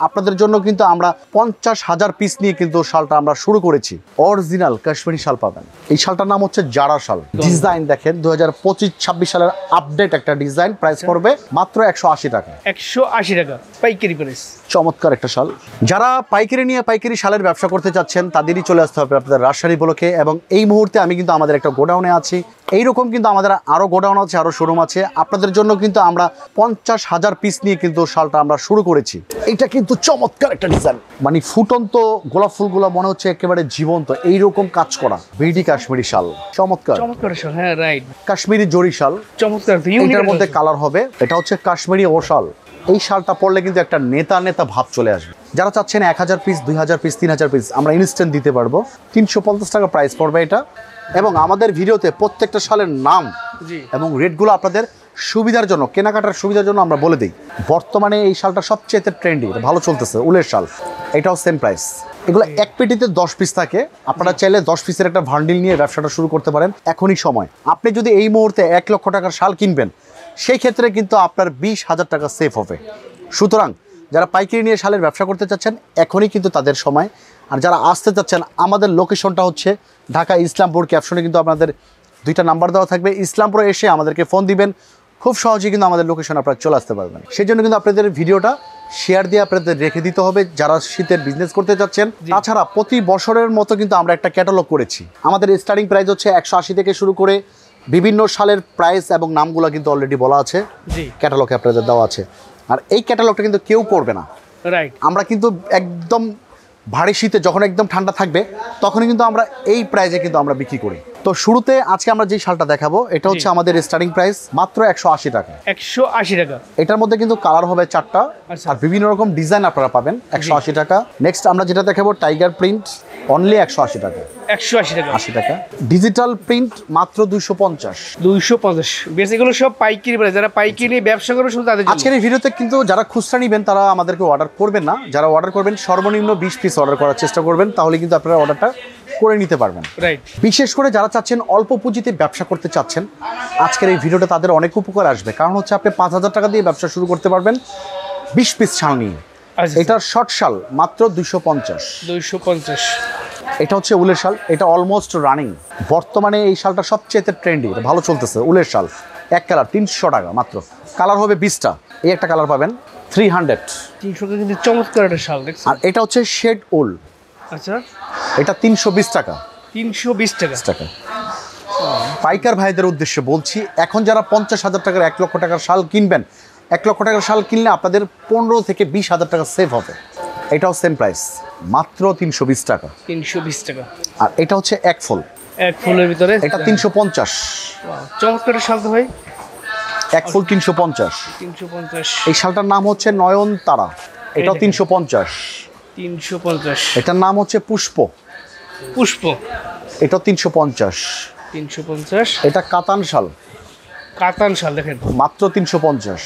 আপনাদের জন্য কিন্তু আমরা 50,000 পিস নিয়ে কিন্তু শালটা আমরা শুরু করেছি। অরিজিনাল কাশ্মীরি শাল পাবেন। এই শালটার নাম হচ্ছে জারা শাল। ডিজাইন দেখেন 2025-26 সালের আপডেট একটা ডিজাইন। প্রাইস পড়বে মাত্র 180 টাকা। 180 টাকা পাইকারি প্রাইস। চমৎকার একটা শাল। যারা পাইকারি নিয়ে পাইকারি শালের ব্যবসা করতে চাচ্ছেন তাদেরই চলে আসতে হবে আপনাদের রাজশাহী ব্লকে। এবং এই মুহূর্তে আমি কিন্তু আমাদের একটা গোডাউনে আছি। এইরকম কিন্তু আমাদের আরও গোডাউন আছে, আরও শোরুম আছে। আপনাদের জন্য কিন্তু আমরা 50,000 পিস নিয়ে কিন্তু শালটা আমরা শুরু করেছি। এটা কিন্তু চমৎকার একটা ডিজাইন, মানে ফুটন্ত গোলাপ ফুলগুলো মনে হচ্ছে একেবারে জীবন্ত, এইরকম কাজ করা বিডি কাশ্মীরি শাল। চমৎকার চমৎকার শাল, হ্যাঁ রাইট। কাশ্মীরি জরি শাল চমৎকার। এটার মধ্যে কালার হবে। এটা হচ্ছে কাশ্মীরি ও শাল। এই শালটা পরলে কিন্তু একটা নেতা নেতা ভাব চলে আসবে। যারা চাচ্ছেন 1000 পিস, 2000 পিস, 3000 পিস আমরা ইনস্ট্যান্ট দিতে পারবো। 350 টাকা প্রাইস পড়বে এটা। এবং আমাদের ভিডিওতে প্রত্যেকটা শালের নাম এবং রেটগুলো আপনাদের সুবিধার জন্য, কেনাকাটার সুবিধার জন্য আমরা বলে দিই। বর্তমানে এই শালটা সবচেয়ে ট্রেন্ডি, ভালো চলতেছে, উলের শাল। এটাও সেম প্রাইস। এগুলো এক পেটিতে 10 পিস থাকে। আপনারা চাইলে 10 পিসের একটা ভান্ডিল নিয়ে ব্যবসাটা শুরু করতে পারেন। এখনই সময়। আপনি যদি এই মুহূর্তে 1 লক্ষ টাকার শাল কিনবেন, সেই ক্ষেত্রে কিন্তু আপনার 20,000 টাকা সেভ হবে। সুতরাং যারা পাইকারি নিয়ে শালের ব্যবসা করতে চাচ্ছেন এখনই কিন্তু তাদের সময়। আর যারা আসতে চাচ্ছেন, আমাদের লোকেশনটা হচ্ছে ঢাকা ইসলামপুর। ক্যাপশনে কিন্তু আপনাদের 2টা নাম্বার দেওয়া থাকবে। ইসলামপুরে এসে আমাদেরকে ফোন দিবেন, খুব সহজেই কিন্তু আমাদের লোকেশন আপনারা চলে আসতে পারবেন। সেই জন্য কিন্তু আপনাদের ভিডিওটা শেয়ার দিয়ে আপনাদের রেখে দিতে হবে যারা শীতের বিজনেস করতে চাচ্ছেন। তাছাড়া প্রতি বছরের মতো কিন্তু আমরা একটা ক্যাটালগ করেছি। আমাদের স্টার্টিং প্রাইস হচ্ছে 180 থেকে শুরু করে বিভিন্ন সালের প্রাইস এবং নামগুলো কিন্তু অলরেডি বলা আছে, ক্যাটালগে আপনাদের দেওয়া আছে। আর এই ক্যাটালগটা কিন্তু কেউ করবে না, রাইট। আমরা কিন্তু একদম ভারী শীতে যখন একদম ঠান্ডা থাকবে তখনই কিন্তু আমরা এই প্রাইসে কিন্তু আমরা বিক্রি করি। তো শুরুতে আজকে আমরা যে শালটা দেখাবো এটা হচ্ছে আমাদের স্টার্টিং প্রাইস মাত্র 180 টাকা। 180 টাকা। এটার মধ্যে কিন্তু কালার হবে 4টা আর বিভিন্ন রকম ডিজাইন আপনারা পাবেন। 180 টাকা। নেক্সট আমরা যেটা দেখাবো টাইগার প্রিন্ট, অনলি 180 টাকা। 180 টাকা। 80 টাকা। ডিজিটাল প্রিন্ট মাত্র 250। 250। বেশ, এগুলো সব পাইকারি প্রাইস। যারা পাইকারি নিয়ে ব্যবসা করবে শুধু তাদের জন্য। আজকের এই ভিডিওতে কিন্তু যারা খুচরা নেবেন তারা আমাদেরকে অর্ডার করবেন না। যারা অর্ডার করবেন সর্বনিম্ন 20 পিস অর্ডার করার চেষ্টা করবেন, তাহলে কিন্তু আপনারা অর্ডারটা করে নিতে পারবেন, রাইট। বিশেষ করে যারা চাচ্ছেন অল্প পুঁজিতে ব্যবসা করতে চাচ্ছেন, আজকের এই ভিডিওটা তাদের অনেক উপকার আসবে। কারণ হচ্ছে আপনি 5,000 টাকা দিয়ে ব্যবসা শুরু করতে পারবেন 20 পিস শাল নিয়ে। এটার শর্ট শাল মাত্র 250। 250। এটা হচ্ছে উলের শাল। এটা অলমোস্ট রানিং। বর্তমানে এই শালটা সবচেয়ে ট্রেন্ডি, ভালো চলতেছে। উলের শাল এক কালার 300 টাকা মাত্র। কালার হবে 20টা। এই একটা কালার পাবেন 300। 300 টাকা কিন্তু চমৎকার একটা শাল দেখছেন। আর এটা হচ্ছে শেড উল। আচ্ছা, এটা 320 টাকা। 320 টাকা। পাইকার ভাইদের উদ্দেশ্যে বলছি, এখন যারা 50,000 টাকার 1 লক্ষ টাকার শাল কিনবেন, 1 লক্ষ টাকার শাল কিনলে আপনাদের 15 থেকে 20,000 টাকা সেভ হবে। এটাও সেম প্রাইস মাত্র 320 টাকা। 320 টাকা। আর এটা হচ্ছে এক ফুলের ভিতরে, এটা 350। চমৎকার শাল তো ভাই। এক ফুল 350। এই শালটার নাম হচ্ছে নয়নতারা। এটাও 350। 350। এটার নাম হচ্ছে পুষ্প। এটাও 350। 350। এটা কাতান শাল। দেখেন মাত্র 350।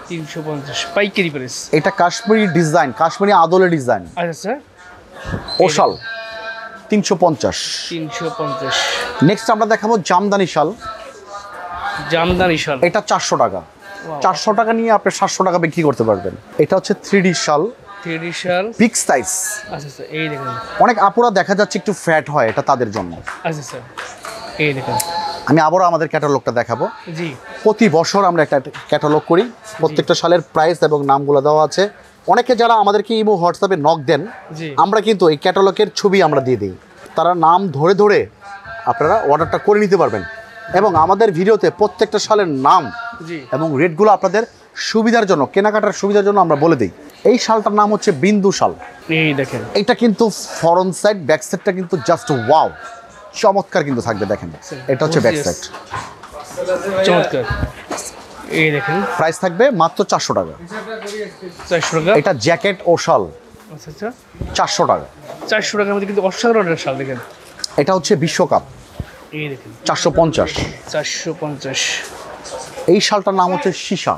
350 পাইকারি প্রাইস। এটা কাশ্মীরি ডিজাইন, কাশ্মীরি আদলের ডিজাইন। আচ্ছা, ও শাল 350। নেক্সট আমরা দেখাবো জামদানি শাল। এটা 400 টাকা। 400 টাকা নিয়ে আপনি 700 টাকা বিক্রি করতে পারবেন। এটা হচ্ছে 3D শাল। Big size. আচ্ছা, এই দেখেন অনেক আপুরা দেখা যাচ্ছে একটু ফ্যাট হয়, এটা তাদের জন্য। আচ্ছা স্যার, এই দেখেন আমি আবারও আমাদের ক্যাটালগটা দেখাবো। জি, প্রতি বছর আমরা একটা ক্যাটালগ করি। প্রত্যেকটা শালের প্রাইস এবং নামগুলো দেওয়া আছে। অনেকে যারা আমাদেরকে ইমো হোয়াটসঅ্যাপে নক দেন, আমরা কিন্তু এই ক্যাটালগের ছবি আমরা দিয়ে দিই। তারা নাম ধরে ধরে আপনারা অর্ডারটা করে নিতে পারবেন। এবং আমাদের ভিডিওতে প্রত্যেকটা শালের নাম এবং রেটগুলো আপনাদের সুবিধার জন্য, কেনাকাটার সুবিধার জন্য আমরা বলে দিই। এই শালটার নাম হচ্ছে বিন্দু শাল। এই দেখেন, এটা কিন্তু ফ্রন্ট সাইড, ব্যাক সাইডটা কিন্তু জাস্ট ওয়াও, চমৎকার কিন্তু থাকবে। দেখেন এটা হচ্ছে ব্যাক সাইড, চমৎকার। এই দেখেন প্রাইস থাকবে মাত্র 400 টাকা। 400 টাকা। এটা জ্যাকেট ও শাল। আচ্ছা আচ্ছা, 400 টাকা। 400 টাকার মধ্যে কিন্তু অসাধারণ একটা শাল। দেখেন এটা হচ্ছে বিশ্বকাপ। এই দেখেন 450। 450। এই শালটার নাম হচ্ছে সীসা।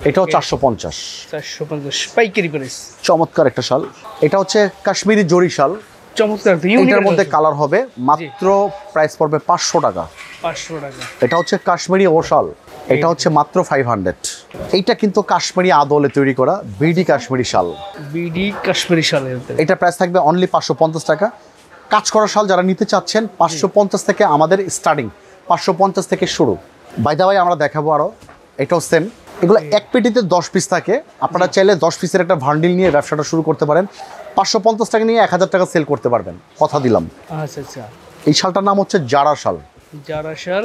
এটাও 450। 450 পাইকারি প্রাইস। চমৎকার একটা শাল। এটা হচ্ছে কাশ্মীরি জরি শাল। চমৎকার। এটার মধ্যে কালার হবে মাত্র, প্রাইস পড়বে 500 টাকা। 500 টাকা। এটা হচ্ছে কাশ্মীরি ও শাল। এটা হচ্ছে মাত্র 500। এইটা কিন্তু কাশ্মীরি আদলে তৈরি করা বিডি কাশ্মীরি শাল। বিডি কাশ্মীরি শালের এটা প্রাইস থাকবে অনলি 550 টাকা। কাজ করা শাল যারা নিতে চাচ্ছেন 550 থেকে আমাদের স্টার্টিং, 550 থেকে শুরু। বাই দা ওয়ে আমরা দেখাবো আরও, এটাও সেম। এগুলো এক পেটিতে 10 পিস থাকে। আপনারা চাইলে 10 পিসের একটা ভান্ডিল নিয়ে ব্যবসাটা শুরু করতে পারেন। 550 টাকা নিয়ে 1000 টাকা সেল করতে পারবেন, কথা দিলাম। আচ্ছা আচ্ছা, এই শালটার নাম হচ্ছে জারা শাল। যারা শাল,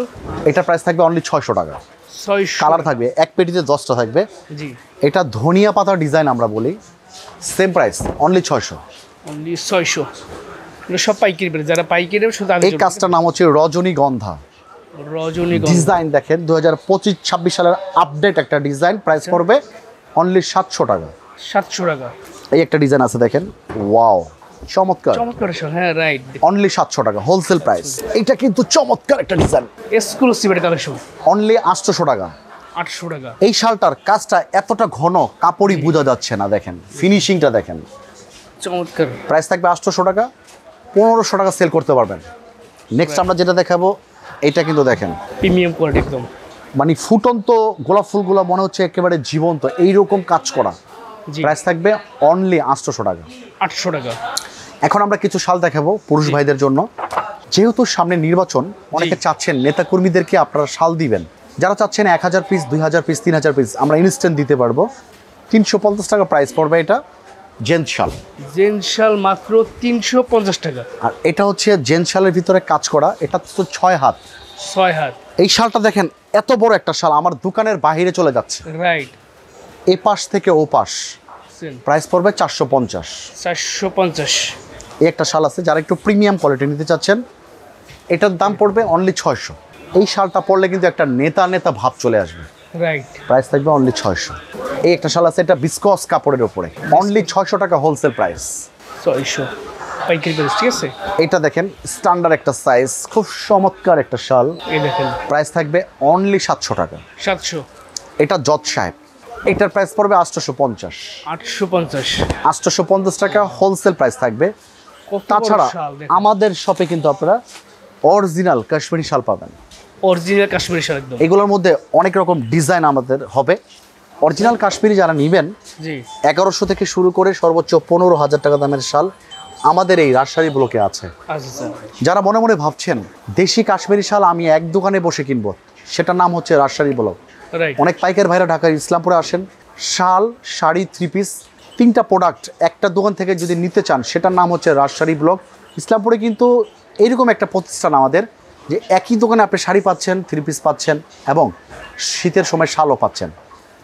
এটা প্রাইস থাকবে অনলি 600 টাকা। 600 কালার থাকবে, এক পেটিতে 10টা থাকবে। জি, এটা ধনিয়া পাতা ডিজাইন আমরা বলি, সেম প্রাইস অনলি 600। অনলি 600। এগুলো সব পাইকারি বেড়ে, যারা পাইকারি নেবে শুধু তাদের এই কাজটার নাম হচ্ছে রজনীগন্ধা। রজনীগন্ধা। ডিজাইন দেখেন 2025-26 সালের আপডেট একটা ডিজাইন, প্রাইস পড়বে অনলি 700 টাকা। 700 টাকা। এই একটা ডিজাইন আছে দেখেন, ওয়াও চমৎকার, চমৎকার শাল, হ্যাঁ রাইট। অনলি 700 টাকা হোলসেল প্রাইস। এটা কিন্তু চমৎকার একটা ডিজাইন, এক্সক্লুসিভ একটা কালেকশন, অনলি 800 টাকা। 800 টাকা। এই শালটার কাজটা এতটা ঘন, কাপড়ই বোঝা যাচ্ছে না, দেখেন ফিনিশিংটা দেখেন। চমৎকার। প্রাইস থাকবে 800 টাকা, 1500 টাকা সেল করতে পারবেন। নেক্সট আমরা যেটা দেখাবো, এটা কিন্তু দেখেন প্রিমিয়াম কোয়ালিটি একদম, মানে ফুটন্ত গোলাপ ফুলগুলো মনে হচ্ছে একেবারে জীবন্ত, এইরকম কাজ করা। জি, প্রাইস থাকবে অনলি 800 টাকা। 800 টাকা। এখন আমরা কিছু শাল দেখাবো পুরুষ ভাইদের জন্য। যেহেতু সামনে নির্বাচন, অনেকে চাচ্ছেন নেতাকর্মীদেরকে আপনারা শাল দিবেন। যারা চাচ্ছেন 1000 পিস, 2000 পিস, 3000 পিস আমরা ইনস্ট্যান্ট দিতে পারবো। 350 টাকা প্রাইস পড়বে। এটা জেন্টস শাল। জেন্টস শাল মাত্র 350 টাকা। আর এটা হচ্ছে জেন্টস শালের ভিতরে কাজ করা, এটা তো 6 হাত। 6 হাত। এই শালটা দেখেন, এত বড় একটা শাল আমার দোকানের বাইরে চলে যাচ্ছে, রাইট। এ পাশ থেকে ও পাশ। প্রাইস পড়বে 450। 450। এই একটা শাল আছে, যারা একটু প্রিমিয়াম কোয়ালিটি নিতে চাচ্ছেন, এটার দাম পড়বে অনলি 600। এই শালটা পরলে কিন্তু একটা নেতা নেতা ভাব চলে আসবে। রাইট। প্রাইস থাকবে অনলি 600। এই একটা শাল আছে, এটা বিসকস কাপড়ের উপরে, অনলি 600 টাকা হোলসেল প্রাইস। 600 পাইকারি প্রাইস, ঠিক আছে। এটা দেখেন স্ট্যান্ডার্ড একটা সাইজ, খুব চমৎকার একটা শাল। এই দেখেন, প্রাইস থাকবে অনলি 700 টাকা। 700। এটা জজ সাহেব, এটার প্রাইস পড়বে 850। 850। 850 টাকা হোলসেল প্রাইস থাকবে। তাছাড়া আমাদের শপে কিন্তু আপনারা অরিজিনাল কাশ্মীরি শাল পাবেন। অরিজিনাল কাশ্মীরি শাল একদম। এগুলোর মধ্যে অনেক রকম ডিজাইন আমাদের হবে। অরিজিনাল কাশ্মীরি যারা নেবেন, জি, 1100 থেকে শুরু করে সর্বোচ্চ 15,000 টাকা দামের শাল আমাদের এই রাজশাহী ব্লকে আছে। আচ্ছা। যারা মনে মনে ভাবছেন দেশি কাশ্মীরি শাল আমি এক দোকানে বসে কিনবো, সেটার নাম হচ্ছে রাজশাহী ব্লক। রাইট। অনেক পাইকার ভাইরা ঢাকার ইসলামপুরে আসেন, শাল, শাড়ি, 3 পিস, 3টা প্রোডাক্ট একটা দোকান থেকে যদি নিতে চান, সেটার নাম হচ্ছে রাজশাহী ব্লক। ইসলামপুরে কিন্তু এইরকম একটা প্রতিষ্ঠান আমাদের, যে একই দোকানে আপনি শাড়ি পাচ্ছেন, 3 পিস পাচ্ছেন এবং শীতের সময় শালও পাচ্ছেন।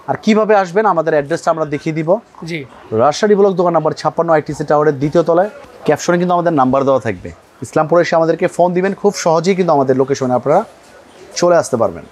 আর কিভাবে আসবেন, আমাদের অ্যাড্রেসটা আমরা দেখিয়ে দিব। জি, রাজশাহী ব্লক, দোকান নাম্বার 56, আইটিসি টাওয়ারের 2য় তলায়। ক্যাপশনে কিন্তু আমাদের নাম্বার দেওয়া থাকবে। ইসলামপুরে এসে আমাদেরকে ফোন দিবেন, খুব সহজেই কিন্তু আমাদের লোকেশনে আপনারা চলে আসতে পারবেন।